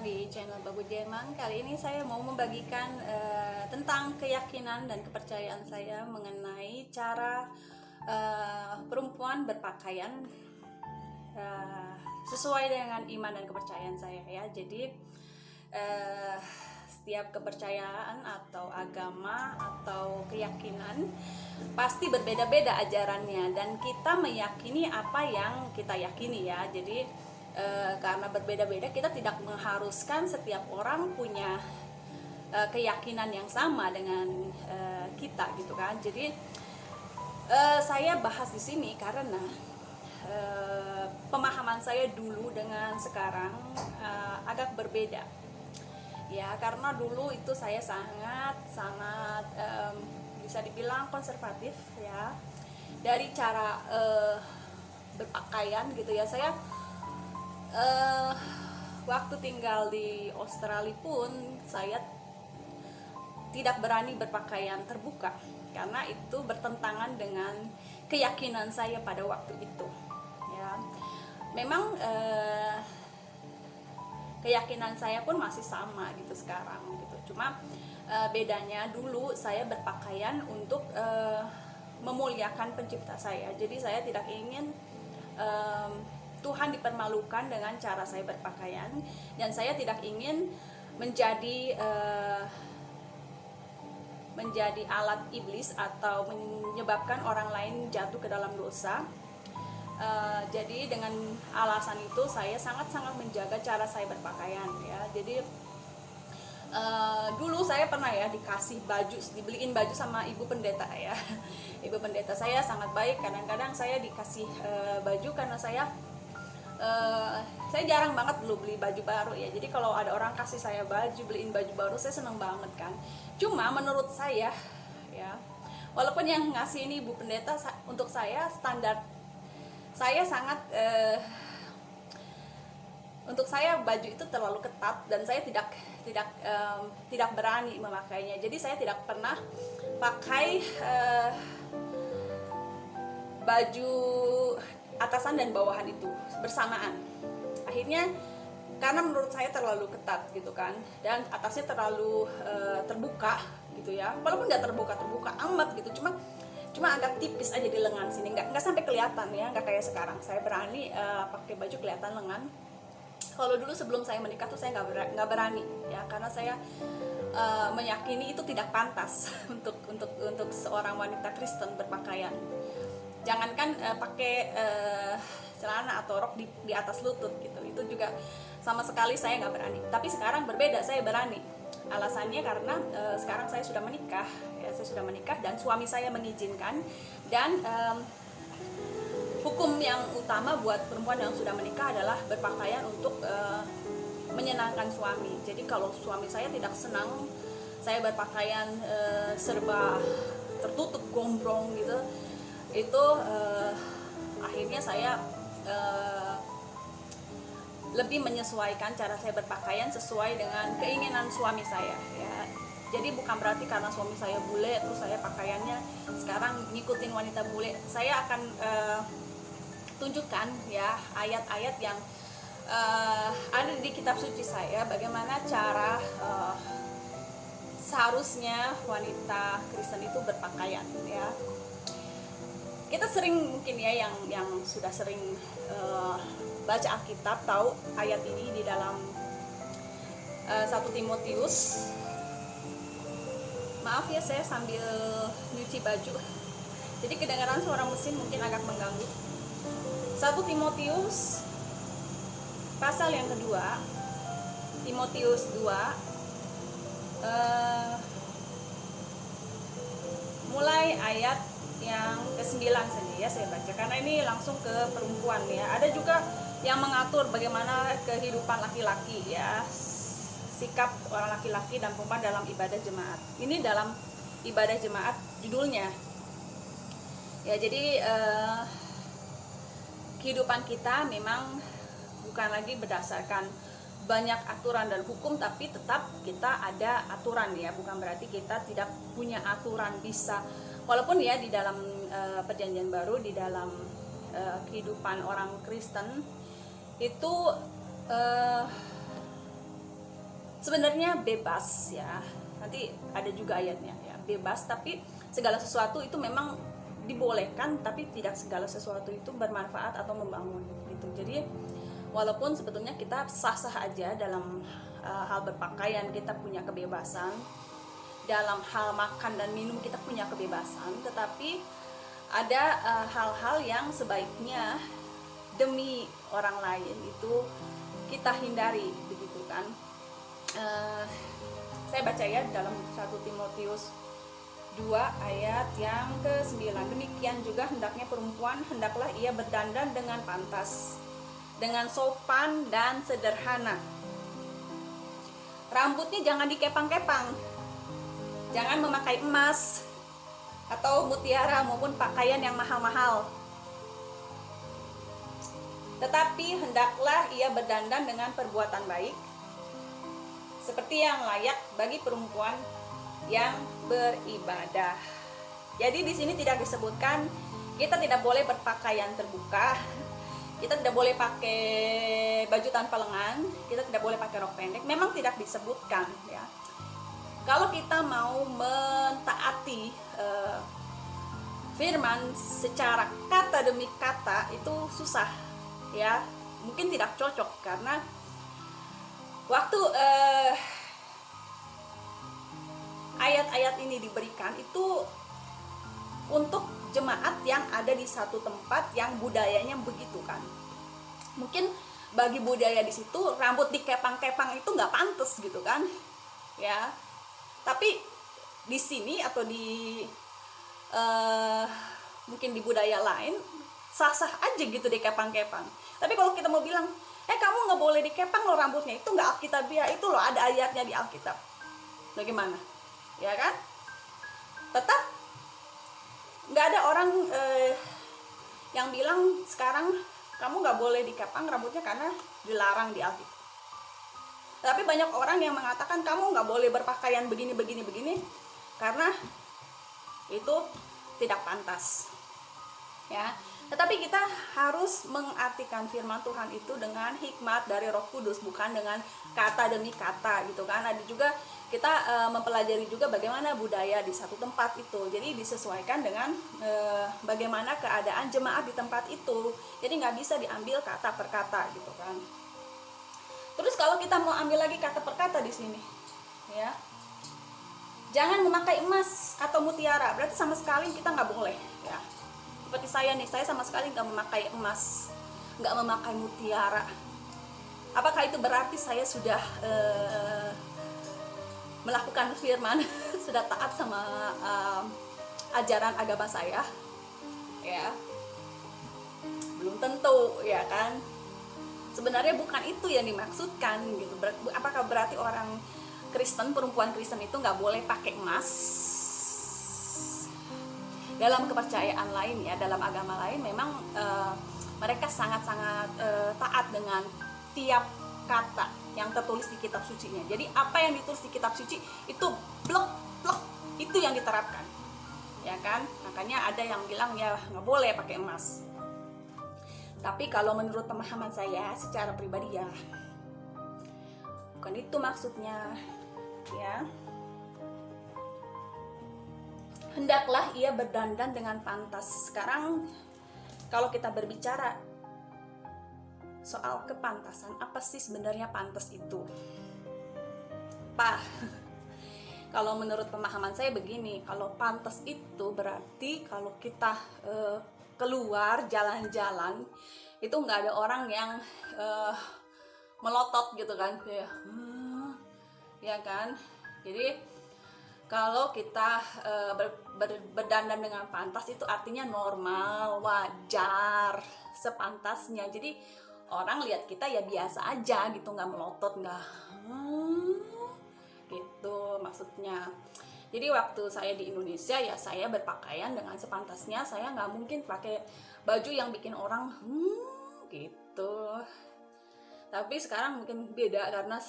di channel Babu Jemang. Kali ini saya mau membagikan tentang keyakinan dan kepercayaan saya mengenai cara perempuan berpakaian sesuai dengan iman dan kepercayaan saya ya. Jadi setiap kepercayaan atau agama atau keyakinan pasti berbeda-beda ajarannya, dan kita meyakini apa yang kita yakini ya. Jadi karena berbeda-beda, kita tidak mengharuskan setiap orang punya keyakinan yang sama dengan kita gitu kan. Jadi saya bahas di sini karena pemahaman saya dulu dengan sekarang agak berbeda ya, karena dulu itu saya sangat bisa dibilang konservatif ya, dari cara berpakaian gitu ya. Saya waktu tinggal di Australia pun saya tidak berani berpakaian terbuka karena itu bertentangan dengan keyakinan saya pada waktu itu ya. Memang keyakinan saya pun masih sama gitu sekarang gitu, cuma bedanya dulu saya berpakaian untuk memuliakan pencipta saya. Jadi saya tidak ingin Tuhan dipermalukan dengan cara saya berpakaian, dan saya tidak ingin menjadi alat iblis atau menyebabkan orang lain jatuh ke dalam dosa. Jadi dengan alasan itu saya sangat-sangat menjaga cara saya berpakaian ya. Jadi dulu saya pernah ya dibeliin baju sama ibu pendeta ya. Ibu pendeta saya sangat baik. Kadang-kadang saya dikasih baju karena saya jarang banget dulu beli baju baru ya. Jadi kalau ada orang kasih saya baju, beliin baju baru, saya seneng banget kan. Cuma menurut saya ya, walaupun yang ngasih ini ibu pendeta, untuk saya standar saya sangat untuk saya baju itu terlalu ketat dan saya tidak berani memakainya. Jadi saya tidak pernah pakai baju atasan dan bawahan itu bersamaan. Akhirnya karena menurut saya terlalu ketat gitu kan, dan atasnya terlalu terbuka gitu ya. Walaupun nggak terbuka amat gitu, cuma agak tipis aja di lengan sini, nggak sampai kelihatan ya, nggak kayak sekarang. Saya berani pakai baju kelihatan lengan. Kalau dulu sebelum saya menikah tuh saya nggak berani ya, karena saya meyakini itu tidak pantas untuk seorang wanita Kristen berpakaian. Jangankan pakai celana atau rok di atas lutut gitu, itu juga sama sekali saya nggak berani. Tapi sekarang berbeda, saya berani. Alasannya karena sekarang saya sudah menikah ya, dan suami saya mengizinkan. Dan hukum yang utama buat perempuan yang sudah menikah adalah berpakaian untuk menyenangkan suami. Jadi kalau suami saya tidak senang saya berpakaian serba tertutup, gombrong gitu, itu akhirnya saya lebih menyesuaikan cara saya berpakaian sesuai dengan keinginan suami saya ya. Jadi bukan berarti karena suami saya bule terus saya pakaiannya sekarang ngikutin wanita bule. Saya akan tunjukkan ya ayat-ayat yang ada di kitab suci saya, bagaimana cara seharusnya wanita Kristen itu berpakaian ya. Kita sering mungkin ya yang sudah sering baca Alkitab tahu ayat ini di dalam 1 Timotius. Maaf ya, saya sambil nyuci baju, jadi kedengaran suara mesin mungkin agak mengganggu. 1 Timotius pasal yang kedua, Timotius 2 mulai ayat yang ke-9 saja ya saya baca, karena ini langsung ke perempuan ya. Ada juga yang mengatur bagaimana kehidupan laki-laki ya, sikap orang laki-laki dan perempuan dalam ibadah jemaat. Ini dalam ibadah jemaat judulnya ya. Jadi kehidupan kita memang bukan lagi berdasarkan banyak aturan dan hukum, tapi tetap kita ada aturan ya. Bukan berarti kita tidak punya aturan, bisa. Walaupun ya di dalam perjanjian baru, di dalam kehidupan orang Kristen itu sebenarnya bebas ya, nanti ada juga ayatnya ya, bebas, tapi segala sesuatu itu memang dibolehkan, tapi tidak segala sesuatu itu bermanfaat atau membangun gitu. Jadi walaupun sebetulnya kita sah-sah aja dalam hal berpakaian, kita punya kebebasan, dalam hal makan dan minum kita punya kebebasan, tetapi ada hal-hal yang sebaiknya demi orang lain itu kita hindari, begitu kan. Saya baca ya dalam 1 Timotius 2 ayat yang ke-9. Demikian juga hendaknya perempuan, hendaklah ia berdandan dengan pantas, dengan sopan dan sederhana. Rambutnya jangan dikepang-kepang, jangan memakai emas atau mutiara maupun pakaian yang mahal-mahal. Tetapi hendaklah ia berdandan dengan perbuatan baik, seperti yang layak bagi perempuan yang beribadah. Jadi di sini tidak disebutkan kita tidak boleh berpakaian terbuka, kita tidak boleh pakai baju tanpa lengan, kita tidak boleh pakai rok pendek. Memang tidak disebutkan ya. Kalau kita mau mentaati firman secara kata demi kata itu susah ya, mungkin tidak cocok karena waktu ayat-ayat ini diberikan itu untuk jemaat yang ada di satu tempat yang budayanya begitu kan. Mungkin bagi budaya di situ rambut dikepang-kepang itu nggak pantas gitu kan ya. Tapi di sini atau di mungkin di budaya lain sah-sah aja gitu dikepang-kepang. Tapi kalau kita mau bilang, kamu nggak boleh dikepang loh rambutnya, itu nggak alkitabiah, itu loh ada ayatnya di Alkitab. Bagaimana? Ya kan? Tetap nggak ada orang yang bilang sekarang kamu nggak boleh dikepang rambutnya karena dilarang di Alkitab. Tapi banyak orang yang mengatakan kamu nggak boleh berpakaian begini karena itu tidak pantas ya. Tetapi kita harus mengartikan firman Tuhan itu dengan hikmat dari Roh Kudus, bukan dengan kata demi kata gitu kan. Ada juga kita mempelajari juga bagaimana budaya di satu tempat itu, jadi disesuaikan dengan bagaimana keadaan jemaat di tempat itu. Jadi nggak bisa diambil kata per kata gitu kan. Terus kalau kita mau ambil lagi kata per kata di sini ya, jangan memakai emas atau mutiara, berarti sama sekali kita nggak boleh ya. Seperti saya nih, saya sama sekali nggak memakai emas, nggak memakai mutiara. Apakah itu berarti saya sudah melakukan firman, sudah taat sama ajaran agama saya? Ya, belum tentu ya kan. Sebenarnya bukan itu yang dimaksudkan gitu. Apakah berarti orang Kristen, perempuan Kristen itu nggak boleh pakai emas? Dalam kepercayaan lain ya, dalam agama lain memang mereka sangat-sangat taat dengan tiap kata yang tertulis di kitab sucinya. Jadi apa yang ditulis di kitab suci itu blok itu yang diterapkan ya kan. Makanya ada yang bilang ya nggak boleh pakai emas. Tapi kalau menurut pemahaman saya secara pribadi ya bukan itu maksudnya ya. Hendaklah ia berdandan dengan pantas. Sekarang kalau kita berbicara soal kepantasan, apa sih sebenarnya pantas itu? Kalau menurut pemahaman saya begini, kalau pantas itu berarti kalau kita keluar jalan-jalan itu nggak ada orang yang melotot gitu kan ya kan. Jadi kalau kita berdandan dengan pantas itu artinya normal, wajar, sepantasnya. Jadi orang lihat kita ya biasa aja gitu, nggak melotot, nggak gitu maksudnya. Jadi waktu saya di Indonesia ya saya berpakaian dengan sepantasnya, saya nggak mungkin pakai baju yang bikin orang gitu. Tapi sekarang mungkin beda karena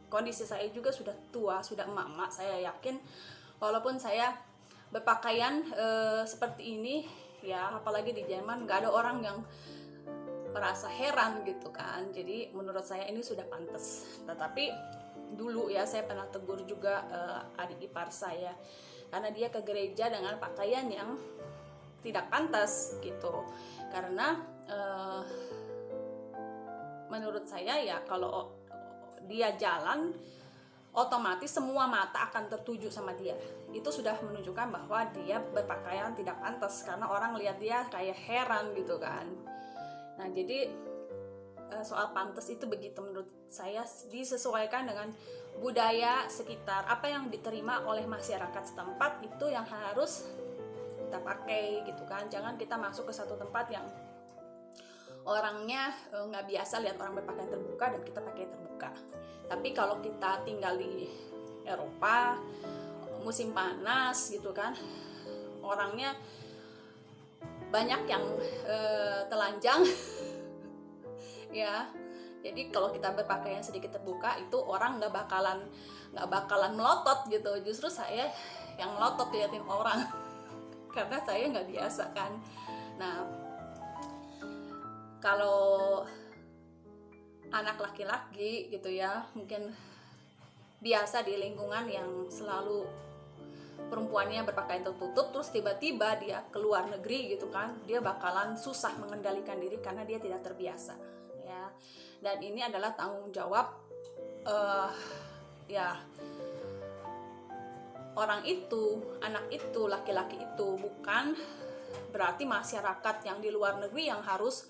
kondisi saya juga sudah tua, sudah emak-emak. Saya yakin walaupun saya berpakaian seperti ini ya, apalagi di Jerman, nggak ada orang yang merasa heran gitu kan. Jadi menurut saya ini sudah pantas. Tetapi dulu ya saya pernah tegur juga adik ipar saya karena dia ke gereja dengan pakaian yang tidak pantas gitu. Karena menurut saya ya kalau dia jalan otomatis semua mata akan tertuju sama dia. Itu sudah menunjukkan bahwa dia berpakaian tidak pantas karena orang lihat dia kayak heran gitu kan. Nah, jadi soal pantas itu begitu menurut saya disesuaikan dengan budaya sekitar. Apa yang diterima oleh masyarakat setempat itu yang harus kita pakai gitu kan. Jangan kita masuk ke satu tempat yang orangnya nggak biasa lihat orang berpakaian terbuka dan kita pakai terbuka. Tapi kalau kita tinggal di Eropa musim panas gitu kan, orangnya banyak yang telanjang ya. Jadi kalau kita berpakaian sedikit terbuka itu orang nggak bakalan melotot gitu. Justru saya yang melotot liatin orang karena saya nggak biasa kan. Nah, kalau anak laki-laki gitu ya, mungkin biasa di lingkungan yang selalu perempuannya berpakaian tertutup, terus tiba-tiba dia ke luar negeri gitu kan, dia bakalan susah mengendalikan diri karena dia tidak terbiasa ya. Dan ini adalah tanggung jawab ya orang itu, anak itu, laki-laki itu. Bukan berarti masyarakat yang di luar negeri yang harus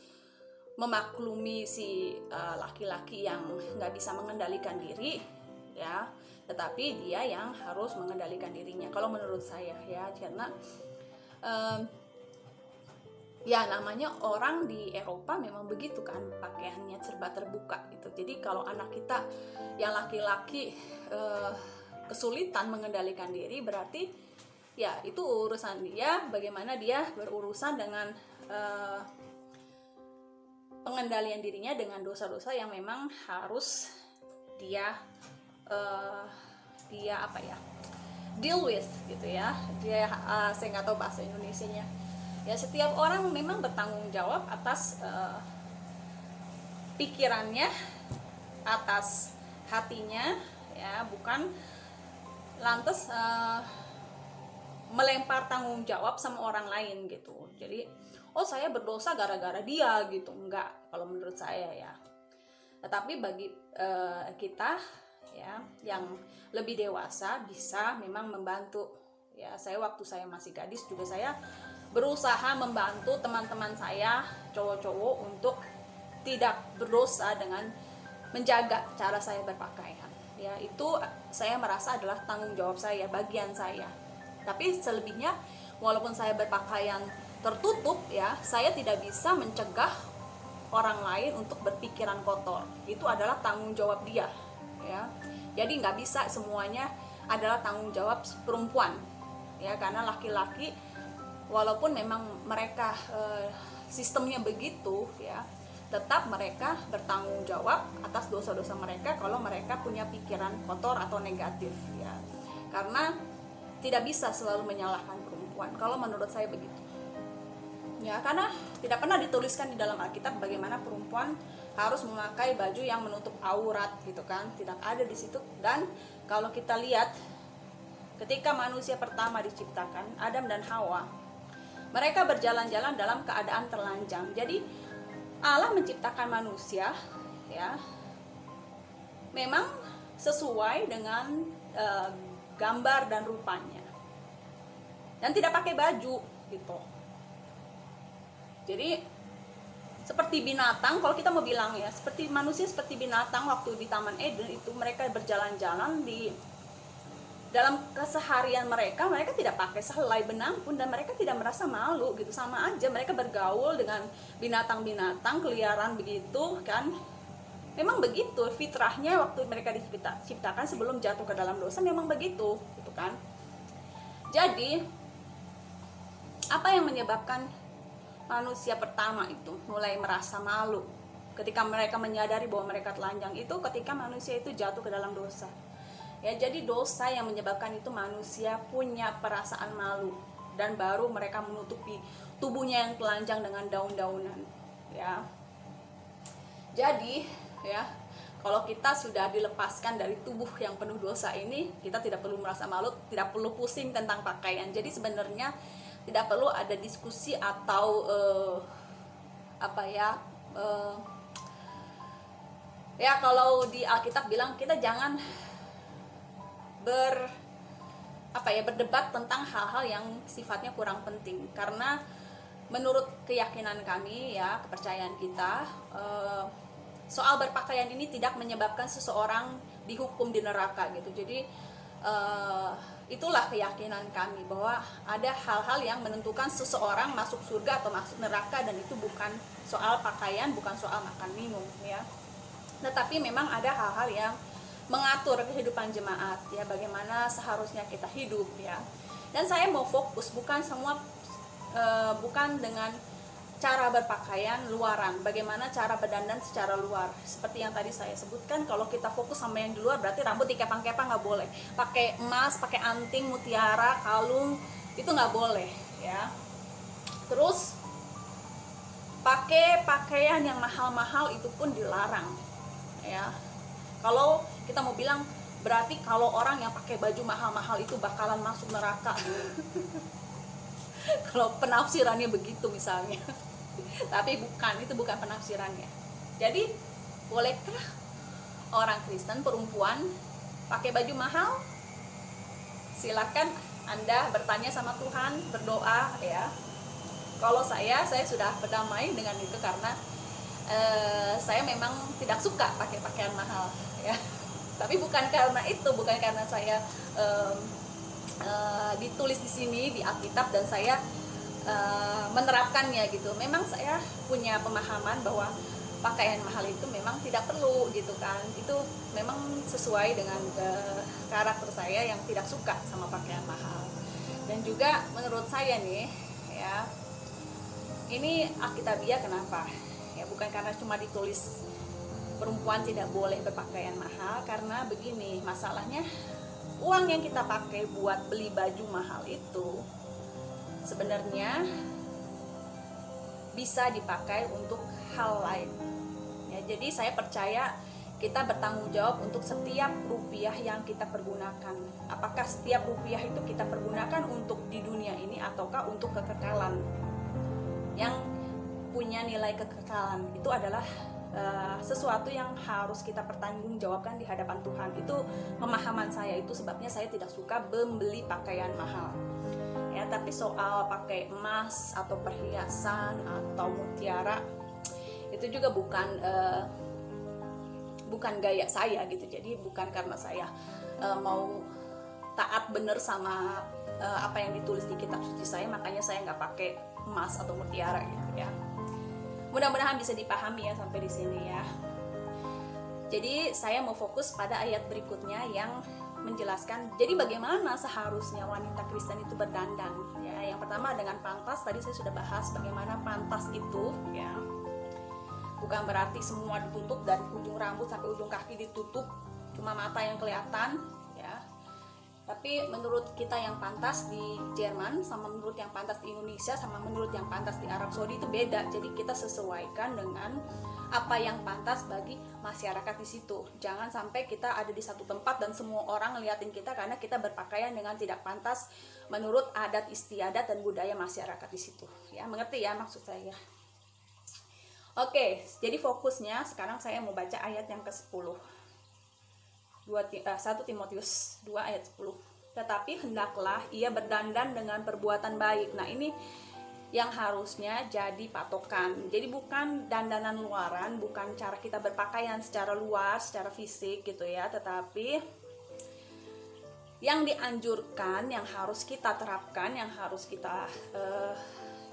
memaklumi si laki-laki yang nggak bisa mengendalikan diri ya, tetapi dia yang harus mengendalikan dirinya kalau menurut saya ya. Karena ya namanya orang di Eropa memang begitu kan, pakaiannya serba terbuka gitu. Jadi kalau anak kita yang laki-laki kesulitan mengendalikan diri, berarti ya itu urusan dia, bagaimana dia berurusan dengan pengendalian dirinya dengan dosa-dosa yang memang harus dia deal with gitu ya. Dia saya nggak tahu bahasa Indonesianya ya. Setiap orang memang bertanggung jawab atas pikirannya, atas hatinya ya, bukan lantas melempar tanggung jawab sama orang lain gitu. Jadi saya berdosa gara-gara dia gitu, enggak kalau menurut saya ya. Tetapi bagi kita ya yang lebih dewasa bisa memang membantu ya. Saya waktu saya masih gadis juga saya berusaha membantu teman-teman saya cowok-cowok untuk tidak berdosa dengan menjaga cara saya berpakaian ya. Itu saya merasa adalah tanggung jawab saya, bagian saya. Tapi selebihnya walaupun saya berpakaian tertutup ya, saya tidak bisa mencegah orang lain untuk berpikiran kotor. Itu adalah tanggung jawab dia ya. Jadi nggak bisa semuanya adalah tanggung jawab perempuan ya, karena laki-laki walaupun memang mereka sistemnya begitu ya, tetap mereka bertanggung jawab atas dosa-dosa mereka kalau mereka punya pikiran kotor atau negatif ya. Karena tidak bisa selalu menyalahkan perempuan kalau menurut saya begitu ya, karena tidak pernah dituliskan di dalam Alkitab bagaimana perempuan harus memakai baju yang menutup aurat gitu kan, tidak ada di situ. Dan kalau kita lihat ketika manusia pertama diciptakan, Adam dan Hawa, mereka berjalan-jalan dalam keadaan telanjang. Jadi Allah menciptakan manusia ya memang sesuai dengan gambar dan rupanya, dan tidak pakai baju gitu. Jadi seperti binatang, kalau kita mau bilang ya, seperti manusia seperti binatang waktu di Taman Eden itu, mereka berjalan-jalan di dalam keseharian mereka tidak pakai sehelai benang pun, dan mereka tidak merasa malu gitu. Sama aja mereka bergaul dengan binatang-binatang keliaran begitu kan. Memang begitu fitrahnya waktu mereka diciptakan sebelum jatuh ke dalam dosa, memang begitu gitu kan. Jadi apa yang menyebabkan manusia pertama itu mulai merasa malu ketika mereka menyadari bahwa mereka telanjang? Itu ketika manusia itu jatuh ke dalam dosa ya. Jadi dosa yang menyebabkan itu manusia punya perasaan malu, dan baru mereka menutupi tubuhnya yang telanjang dengan daun-daunan ya. Jadi ya, Kalau kita sudah dilepaskan dari tubuh yang penuh dosa ini, kita tidak perlu merasa malu, tidak perlu pusing tentang pakaian. Jadi sebenarnya tidak perlu ada diskusi atau ya kalau di Alkitab bilang kita jangan berdebat tentang hal-hal yang sifatnya kurang penting, karena menurut keyakinan kami ya, kepercayaan kita, soal berpakaian ini tidak menyebabkan seseorang dihukum di neraka gitu. Jadi itulah keyakinan kami, bahwa ada hal-hal yang menentukan seseorang masuk surga atau masuk neraka, dan itu bukan soal pakaian, bukan soal makan minum ya. Tetapi memang ada hal-hal yang mengatur kehidupan jemaat ya, bagaimana seharusnya kita hidup ya. Dan saya mau fokus bukan dengan cara berpakaian luaran, bagaimana cara berdandan secara luar. Seperti yang tadi saya sebutkan, kalau kita fokus sama yang di luar, berarti rambut dikepang-kepang nggak boleh, pakai emas, pakai anting, mutiara, kalung, itu nggak boleh ya. Terus pakai pakaian yang mahal-mahal itu pun dilarang ya. Kalau kita mau bilang, berarti kalau orang yang pakai baju mahal-mahal itu bakalan masuk neraka. Kalau penafsirannya begitu misalnya. Tapi itu bukan penafsirannya. Jadi bolehkah orang Kristen perempuan pakai baju mahal? Silakan Anda bertanya sama Tuhan, berdoa ya. Kalau saya sudah berdamai dengan itu, karena saya memang tidak suka pakai pakaian mahal ya. Tapi bukan karena itu, bukan karena saya ditulis di sini di Alkitab dan saya menerapkannya gitu. Memang saya punya pemahaman bahwa pakaian mahal itu memang tidak perlu gitu kan. Itu memang sesuai dengan karakter saya yang tidak suka sama pakaian mahal. Dan juga menurut saya nih ya, ini Alkitabiah kenapa? Ya bukan karena cuma ditulis perempuan tidak boleh berpakaian mahal, karena begini masalahnya, uang yang kita pakai buat beli baju mahal itu sebenarnya bisa dipakai untuk hal lain ya. Jadi saya percaya kita bertanggung jawab untuk setiap rupiah yang kita pergunakan. Apakah setiap rupiah itu kita pergunakan untuk di dunia ini ataukah untuk kekekalan yang punya nilai kekekalan? Itu adalah sesuatu yang harus kita pertanggungjawabkan di hadapan Tuhan. Itu pemahaman saya, itu sebabnya saya tidak suka membeli pakaian mahal ya. Tapi soal pakai emas atau perhiasan atau mutiara, itu juga bukan gaya saya gitu. Jadi bukan karena saya mau taat bener sama apa yang ditulis di kitab suci saya, makanya saya nggak pakai emas atau mutiara gitu ya. Mudah-mudahan bisa dipahami ya sampai di sini ya. Jadi saya mau fokus pada ayat berikutnya yang menjelaskan jadi bagaimana seharusnya wanita Kristen itu berdandan ya. Yang pertama dengan pantas, tadi saya sudah bahas bagaimana pantas itu ya. Bukan berarti semua ditutup dari ujung rambut sampai ujung kaki ditutup, cuma mata yang kelihatan ya. Tapi menurut kita yang pantas di Jerman sama menurut yang pantas di Indonesia sama menurut yang pantas di Arab Saudi itu beda. Jadi kita sesuaikan dengan apa yang pantas bagi masyarakat di situ. Jangan sampai kita ada di satu tempat dan semua orang ngeliatin kita karena kita berpakaian dengan tidak pantas menurut adat istiadat dan budaya masyarakat di situ. Ya, mengerti ya maksud saya? Oke, jadi fokusnya sekarang saya mau baca ayat yang ke-10. 1 Timotius 2 ayat 10. Tetapi hendaklah ia berdandan dengan perbuatan baik. Nah, ini yang harusnya jadi patokan. Jadi bukan dandanan luaran, bukan cara kita berpakaian secara luas, secara fisik gitu ya, tetapi yang dianjurkan, yang harus kita terapkan, yang harus kita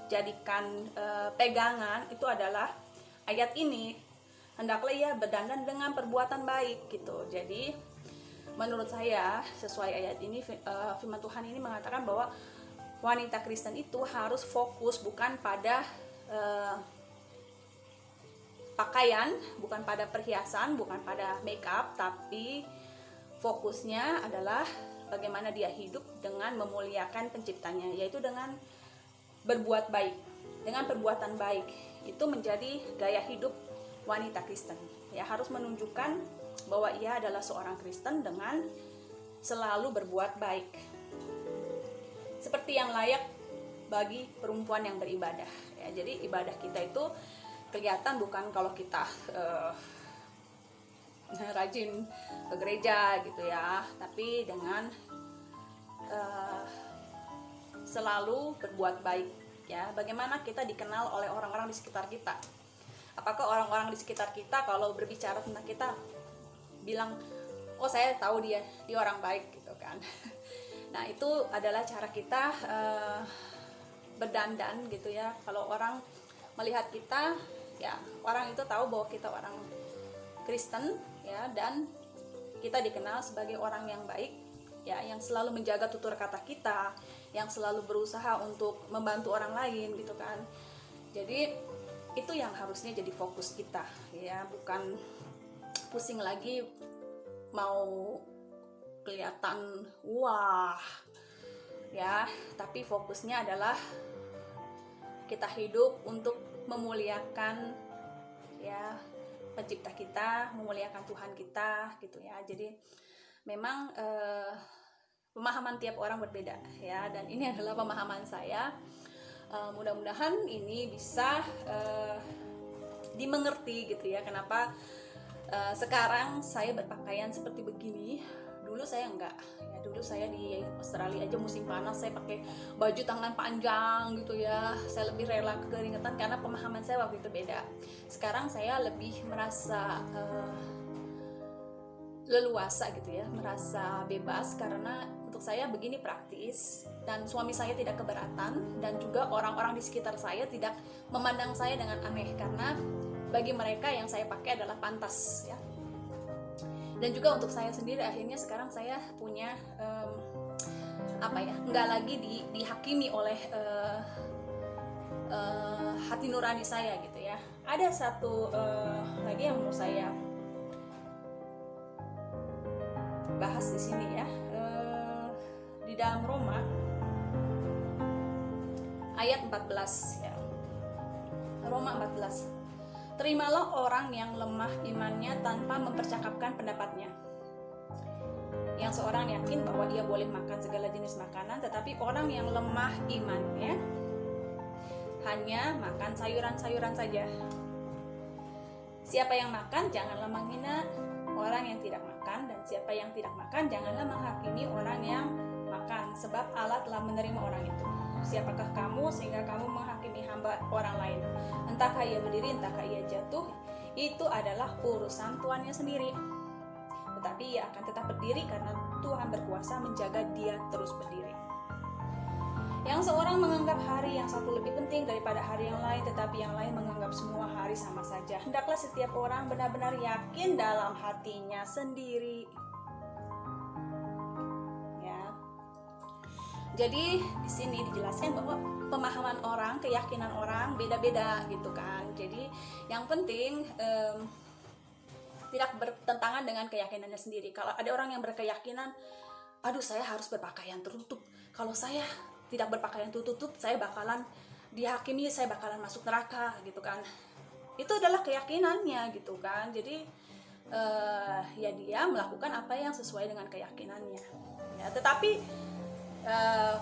jadikan pegangan itu adalah ayat ini. Hendaklah ia berdandan dengan perbuatan baik gitu. Jadi menurut saya sesuai ayat ini, firman Tuhan ini mengatakan bahwa wanita Kristen itu harus fokus bukan pada pakaian, bukan pada perhiasan, bukan pada make up, tapi fokusnya adalah bagaimana dia hidup dengan memuliakan penciptanya, yaitu dengan berbuat baik. Dengan perbuatan baik itu menjadi gaya hidup wanita Kristen ya harus menunjukkan bahwa ia adalah seorang Kristen dengan selalu berbuat baik, seperti yang layak bagi perempuan yang beribadah. Ya, jadi ibadah kita itu kelihatan bukan kalau kita rajin ke gereja gitu ya, tapi dengan selalu berbuat baik. Ya, bagaimana kita dikenal oleh orang-orang di sekitar kita? Apakah orang-orang di sekitar kita kalau berbicara tentang kita bilang, oh saya tahu dia orang baik gitu kan? Nah, itu adalah cara kita berdandan gitu ya. Kalau orang melihat kita, ya orang itu tahu bahwa kita orang Kristen ya, dan kita dikenal sebagai orang yang baik ya, yang selalu menjaga tutur kata kita, yang selalu berusaha untuk membantu orang lain gitu kan. Jadi itu yang harusnya jadi fokus kita ya, bukan pusing lagi mau kelihatan wah ya, tapi fokusnya adalah kita hidup untuk memuliakan ya pencipta kita, memuliakan Tuhan kita gitu ya. Jadi memang pemahaman tiap orang berbeda ya, dan ini adalah pemahaman saya. Mudah-mudahan ini bisa dimengerti gitu ya, kenapa sekarang saya berpakaian seperti begini. Dulu saya enggak ya, dulu saya di Australia aja musim panas saya pakai baju tangan panjang gitu ya, saya lebih rela keringetan karena pemahaman saya waktu itu beda. Sekarang saya lebih merasa leluasa gitu ya, merasa bebas, karena untuk saya begini praktis dan suami saya tidak keberatan, dan juga orang-orang di sekitar saya tidak memandang saya dengan aneh, karena bagi mereka yang saya pakai adalah pantas ya. Dan juga untuk saya sendiri akhirnya sekarang saya punya nggak lagi dihakimi oleh hati nurani saya gitu ya. Ada satu lagi yang mau saya bahas di sini ya, di dalam Roma ayat 14 ya. Roma 14. Terimalah orang yang lemah imannya tanpa mempercakapkan pendapatnya. Yang seorang yakin bahwa ia boleh makan segala jenis makanan, tetapi orang yang lemah imannya hanya makan sayuran-sayuran saja. Siapa yang makan janganlah menghina orang yang tidak makan, dan siapa yang tidak makan janganlah menghakimi orang yang makan, sebab Allah telah menerima orang itu. Siapakah kamu sehingga kamu menghakimi hamba orang lain? Entahkah ia berdiri, entahkah ia jatuh, itu adalah urusan tuannya sendiri. Tetapi ia akan tetap berdiri karena Tuhan berkuasa menjaga dia terus berdiri. Yang seorang menganggap hari yang satu lebih penting daripada hari yang lain, tetapi yang lain menganggap semua hari sama saja. Hendaklah setiap orang benar-benar yakin dalam hatinya sendiri. Jadi di sini dijelaskan bahwa pemahaman orang, keyakinan orang beda-beda gitu kan. Jadi yang penting tidak bertentangan dengan keyakinannya sendiri. Kalau ada orang yang berkeyakinan, aduh saya harus berpakaian tertutup, kalau saya tidak berpakaian tertutup saya bakalan dihakimi, saya bakalan masuk neraka gitu kan. Itu adalah keyakinannya gitu kan. Jadi ya dia melakukan apa yang sesuai dengan keyakinannya ya, tetapi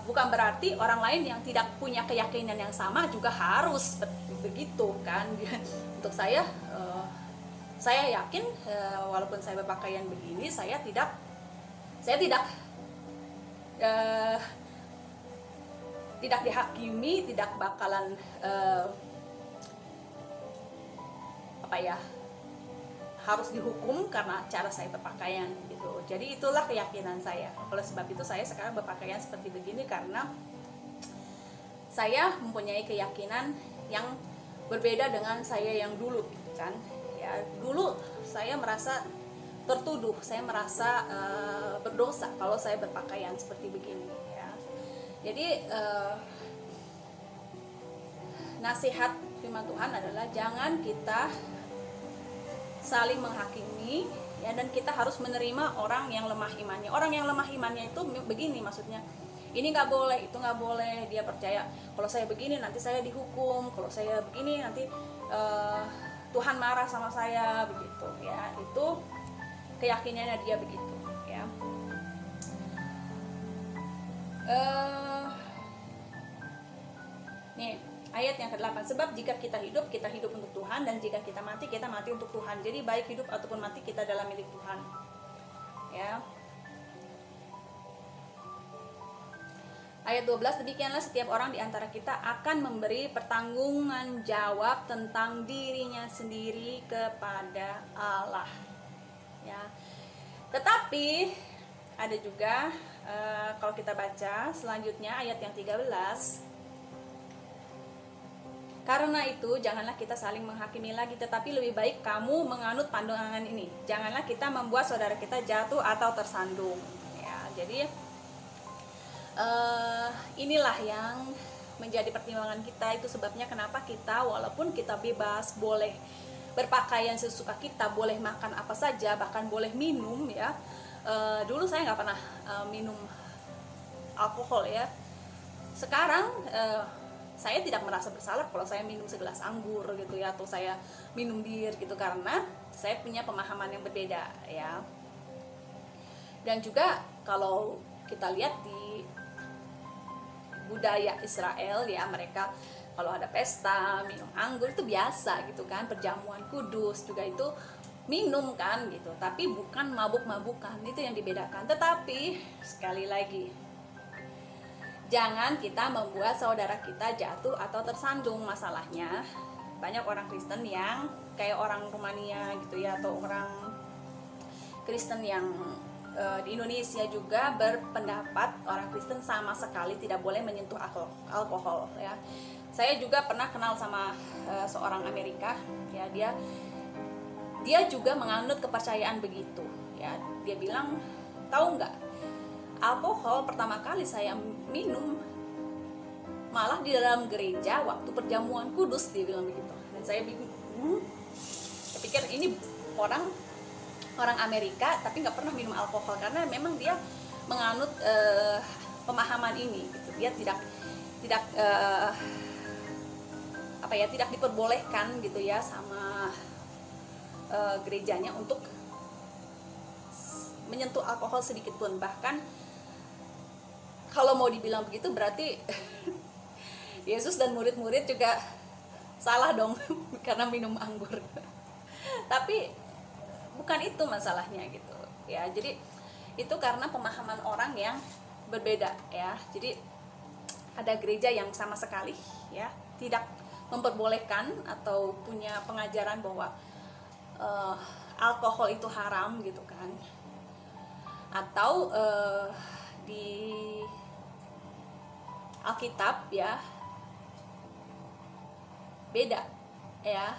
bukan berarti orang lain yang tidak punya keyakinan yang sama juga harus begitu kan. Untuk saya yakin walaupun saya berpakaian begini, saya tidak dihakimi, tidak bakalan harus dihukum karena cara saya berpakaian gitu. Jadi itulah keyakinan saya. Oleh sebab itu saya sekarang berpakaian seperti begini karena saya mempunyai keyakinan yang berbeda dengan saya yang dulu gitu kan. Ya, dulu saya merasa tertuduh, saya merasa berdosa kalau saya berpakaian seperti begini ya. Jadi nasihat firman Tuhan adalah jangan kita saling menghakimi ya, dan kita harus menerima orang yang lemah imannya. Orang yang lemah imannya itu begini maksudnya, ini nggak boleh, itu nggak boleh. Dia percaya kalau saya begini nanti saya dihukum, kalau saya begini nanti Tuhan marah sama saya begitu ya. Itu keyakinannya dia begitu ya. Nih ayat yang ke-8, sebab jika kita hidup untuk Tuhan, dan jika kita mati untuk Tuhan. Jadi baik hidup ataupun mati kita dalam milik Tuhan ya. Ayat 12, demikianlah setiap orang di antara kita akan memberi pertanggungan jawab tentang dirinya sendiri kepada Allah ya. Tetapi ada juga kalau kita baca selanjutnya ayat yang 13, karena itu janganlah kita saling menghakimi lagi, tetapi lebih baik kamu menganut pandangan ini, janganlah kita membuat saudara kita jatuh atau tersandung ya. Jadi inilah yang menjadi pertimbangan kita. Itu sebabnya kenapa kita, walaupun kita bebas, boleh berpakaian sesuka kita, boleh makan apa saja, bahkan boleh minum ya. Dulu saya nggak pernah minum alkohol ya. Sekarang saya tidak merasa bersalah kalau saya minum segelas anggur gitu ya, atau saya minum bir gitu, karena saya punya pemahaman yang berbeda ya. Dan juga kalau kita lihat di budaya Israel ya, mereka kalau ada pesta minum anggur itu biasa gitu kan. Perjamuan kudus juga itu minum kan gitu, tapi bukan mabuk-mabukan, itu yang dibedakan. Tetapi sekali lagi, jangan kita membuat saudara kita jatuh atau tersandung. Masalahnya banyak orang Kristen yang kayak orang Rumania gitu ya, atau orang Kristen yang di Indonesia juga berpendapat orang Kristen sama sekali tidak boleh menyentuh alkohol ya. Saya juga pernah kenal sama seorang Amerika ya, dia juga menganut kepercayaan begitu ya. Dia bilang, tahu nggak, alkohol pertama kali saya minum malah di dalam gereja waktu perjamuan kudus, dia bilang begitu. Dan saya bingung, saya pikir ini orang Amerika tapi nggak pernah minum alkohol, karena memang dia menganut pemahaman ini gitu. Dia tidak diperbolehkan gitu ya sama gerejanya untuk menyentuh alkohol sedikit pun. Bahkan kalau mau dibilang begitu berarti Yesus dan murid-murid juga salah dong karena minum anggur. Tapi bukan itu masalahnya gitu ya. Jadi itu karena pemahaman orang yang berbeda ya. Jadi ada gereja yang sama sekali ya tidak memperbolehkan atau punya pengajaran bahwa alkohol itu haram gitu kan. Atau di Alkitab ya beda ya.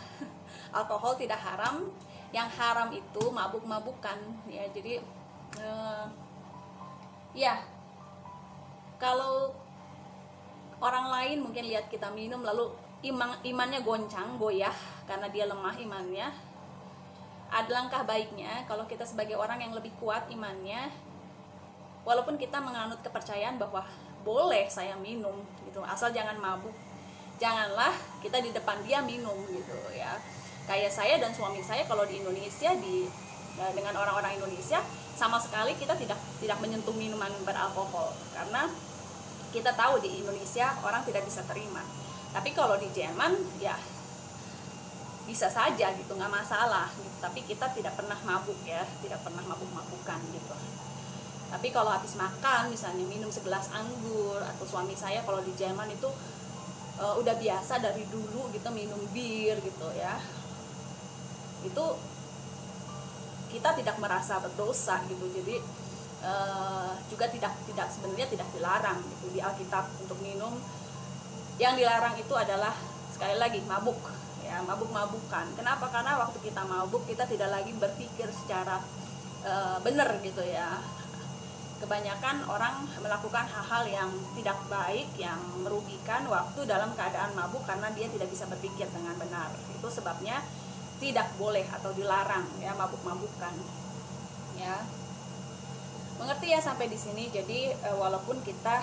Alkohol tidak haram, yang haram itu mabuk-mabukan ya. Jadi ya kalau orang lain mungkin lihat kita minum lalu imannya goncang, goyah karena dia lemah imannya, ada langkah baiknya kalau kita sebagai orang yang lebih kuat imannya, walaupun kita menganut kepercayaan bahwa boleh saya minum gitu, asal jangan mabuk, janganlah kita di depan dia minum gitu ya. Kayak saya dan suami saya kalau di Indonesia dengan orang-orang Indonesia sama sekali kita tidak menyentuh minuman beralkohol, karena kita tahu di Indonesia orang tidak bisa terima. Tapi kalau di Jerman ya bisa saja gitu, nggak masalah gitu. Tapi kita tidak pernah mabuk ya, tidak pernah mabuk-mabukan gitu. Tapi kalau habis makan misalnya minum segelas anggur, atau suami saya kalau di Jerman itu udah biasa dari dulu gitu minum bir gitu ya, itu kita tidak merasa berdosa gitu. Jadi juga tidak sebenarnya tidak dilarang gitu di Alkitab untuk minum. Yang dilarang itu adalah sekali lagi mabuk ya, mabuk-mabukan. Kenapa? Karena waktu kita mabuk kita tidak lagi berpikir secara benar gitu ya. Kebanyakan orang melakukan hal-hal yang tidak baik, yang merugikan waktu dalam keadaan mabuk, karena dia tidak bisa berpikir dengan benar. Itu sebabnya tidak boleh atau dilarang ya mabuk-mabukan ya. Mengerti ya sampai di sini? Jadi walaupun kita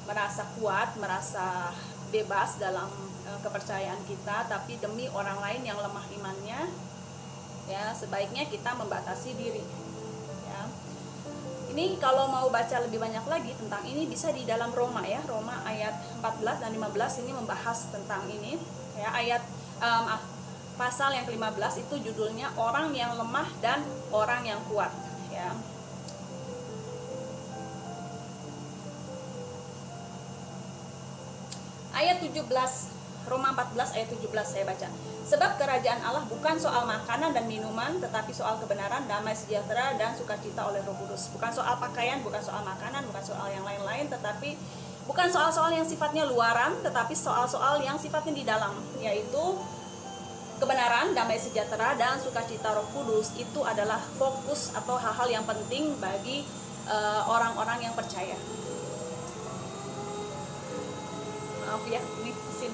merasa kuat, merasa bebas dalam kepercayaan kita, tapi demi orang lain yang lemah imannya, ya sebaiknya kita membatasi diri. Ya. Ini kalau mau baca lebih banyak lagi tentang ini bisa di dalam Roma ya, Roma ayat 14 dan 15 ini membahas tentang ini. Ya, pasal yang ke-15 itu judulnya orang yang lemah dan orang yang kuat. Ya. Ayat 17, Roma 14 ayat 17 saya baca. Sebab kerajaan Allah bukan soal makanan dan minuman, tetapi soal kebenaran, damai sejahtera, dan sukacita oleh Roh Kudus. Bukan soal pakaian, bukan soal makanan, bukan soal yang lain-lain, tetapi bukan soal-soal yang sifatnya luaran, tetapi soal-soal yang sifatnya di dalam, yaitu kebenaran, damai sejahtera, dan sukacita Roh Kudus. Itu adalah fokus atau hal-hal yang penting bagi orang-orang yang percaya. Maaf ya, ini mesin.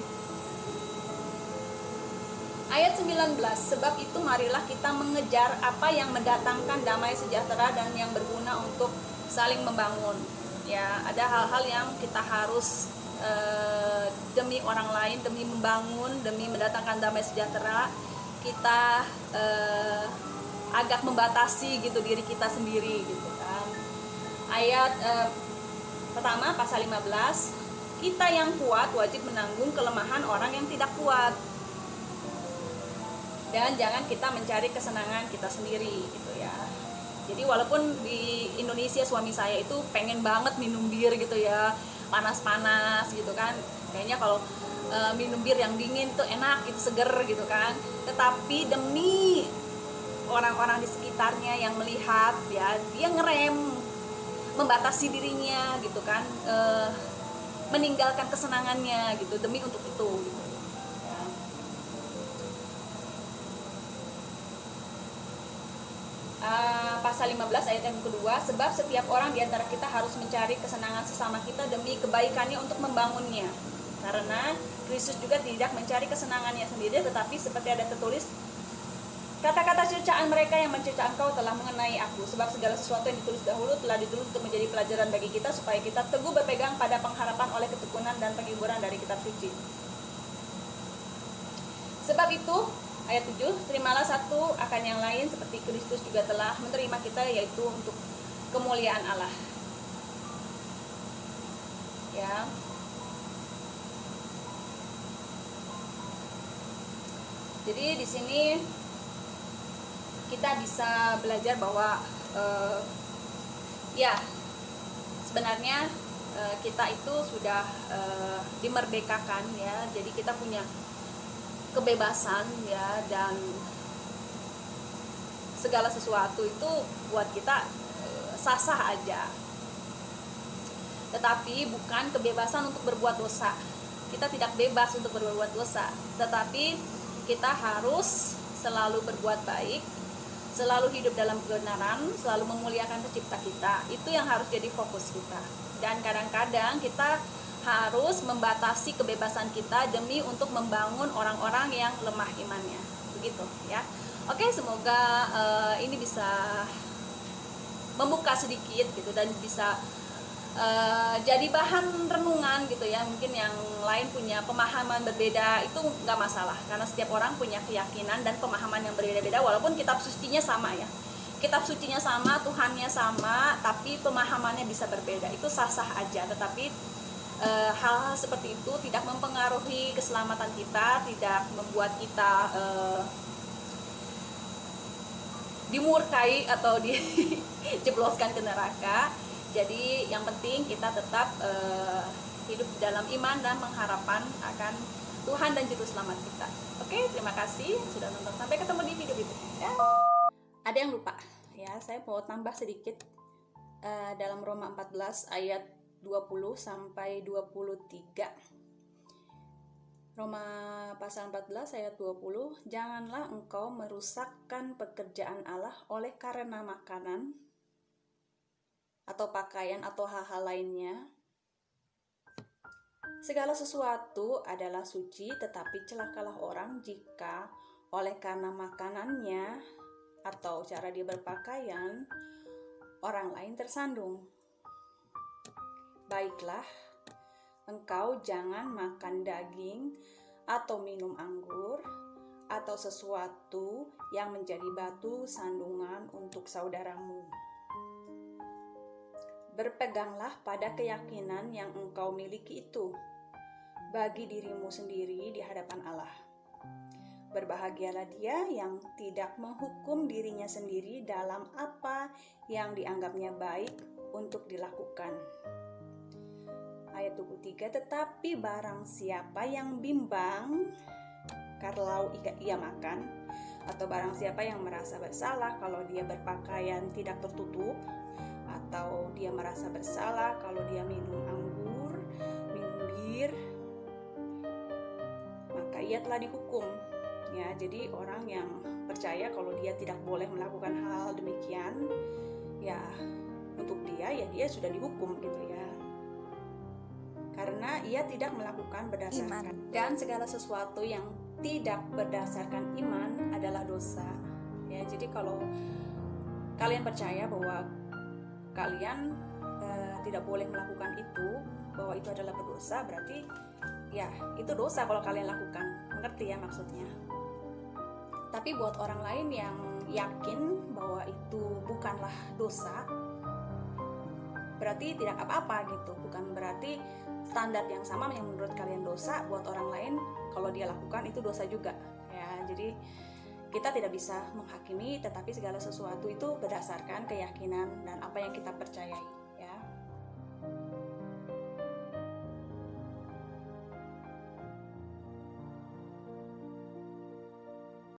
Ayat 19, sebab itu marilah kita mengejar apa yang mendatangkan damai sejahtera dan yang berguna untuk saling membangun. Ya, ada hal-hal yang kita harus demi orang lain, demi membangun, demi mendatangkan damai sejahtera, kita agak membatasi gitu diri kita sendiri gitu kan. Ayat pertama pasal 15, kita yang kuat wajib menanggung kelemahan orang yang tidak kuat. Dan jangan kita mencari kesenangan kita sendiri gitu ya. Jadi walaupun di Indonesia suami saya itu pengen banget minum bir gitu ya, panas-panas gitu kan, kayaknya kalau minum bir yang dingin tuh enak gitu, seger gitu kan. Tetapi demi orang-orang di sekitarnya yang melihat ya, dia ngerem, membatasi dirinya gitu kan, meninggalkan kesenangannya gitu demi untuk itu gitu. Pasal 15 ayat yang kedua, sebab setiap orang di antara kita harus mencari kesenangan sesama kita demi kebaikannya untuk membangunnya. Karena Kristus juga tidak mencari kesenangannya sendiri, tetapi seperti ada tertulis, kata-kata cercaan mereka yang mencerca engkau telah mengenai aku. Sebab segala sesuatu yang ditulis dahulu telah ditulis untuk menjadi pelajaran bagi kita, supaya kita teguh berpegang pada pengharapan oleh ketekunan dan penghiburan dari kitab suci. Sebab itu ayat 7, terimalah satu akan yang lain seperti Kristus juga telah menerima kita, yaitu untuk kemuliaan Allah. Ya. Jadi di sini kita bisa belajar bahwa ya sebenarnya kita itu sudah dimerdekakan ya. Jadi kita punya kebebasan ya, dan segala sesuatu itu buat kita sah-sah aja. Tetapi bukan kebebasan untuk berbuat dosa. Kita tidak bebas untuk berbuat dosa, tetapi kita harus selalu berbuat baik, selalu hidup dalam kebenaran, selalu memuliakan pencipta kita. Itu yang harus jadi fokus kita. Dan kadang-kadang kita harus membatasi kebebasan kita demi untuk membangun orang-orang yang lemah imannya, begitu ya. Oke, semoga ini bisa membuka sedikit gitu, dan bisa jadi bahan renungan gitu ya. Mungkin yang lain punya pemahaman berbeda, itu nggak masalah, karena setiap orang punya keyakinan dan pemahaman yang berbeda-beda, walaupun kitab sucinya sama ya. Kitab sucinya sama, Tuhannya sama, tapi pemahamannya bisa berbeda. Itu sah-sah aja, tetapi hal-hal seperti itu tidak mempengaruhi keselamatan kita, tidak membuat kita dimurkai atau dijebloskan ke neraka. Jadi yang penting kita tetap hidup dalam iman dan pengharapan akan Tuhan dan Juru Selamat kita. Oke, terima kasih sudah nonton. Sampai ketemu di video berikutnya. Ada yang lupa ya, saya mau tambah sedikit dalam Roma 14 ayat 20 sampai 23. Roma pasal 14 ayat 20, janganlah engkau merusakkan pekerjaan Allah oleh karena makanan atau pakaian atau hal-hal lainnya. Segala sesuatu adalah suci, tetapi celakalah orang jika oleh karena makanannya atau cara dia berpakaian orang lain tersandung. Baiklah, engkau jangan makan daging atau minum anggur atau sesuatu yang menjadi batu sandungan untuk saudaramu. Berpeganglah pada keyakinan yang engkau miliki itu bagi dirimu sendiri di hadapan Allah. Berbahagialah dia yang tidak menghukum dirinya sendiri dalam apa yang dianggapnya baik untuk dilakukan. Ayat 23, tetapi barang siapa yang bimbang kalau ia makan, atau barang siapa yang merasa bersalah kalau dia berpakaian tidak tertutup, atau dia merasa bersalah kalau dia minum anggur, minum bir, maka ia telah dihukum. Ya, jadi orang yang percaya kalau dia tidak boleh melakukan hal demikian, ya untuk dia sudah dihukum gitu ya. Karena ia tidak melakukan berdasarkan iman. Dan segala sesuatu yang tidak berdasarkan iman adalah dosa. Ya, jadi kalau kalian percaya bahwa kalian tidak boleh melakukan itu, bahwa itu adalah berdosa, berarti ya itu dosa kalau kalian lakukan. Mengerti ya maksudnya? Tapi buat orang lain yang yakin bahwa itu bukanlah dosa, berarti tidak apa-apa gitu. Bukan berarti standar yang sama yang menurut kalian dosa, buat orang lain kalau dia lakukan itu dosa juga. Ya, jadi kita tidak bisa menghakimi, tetapi segala sesuatu itu berdasarkan keyakinan dan apa yang kita percayai.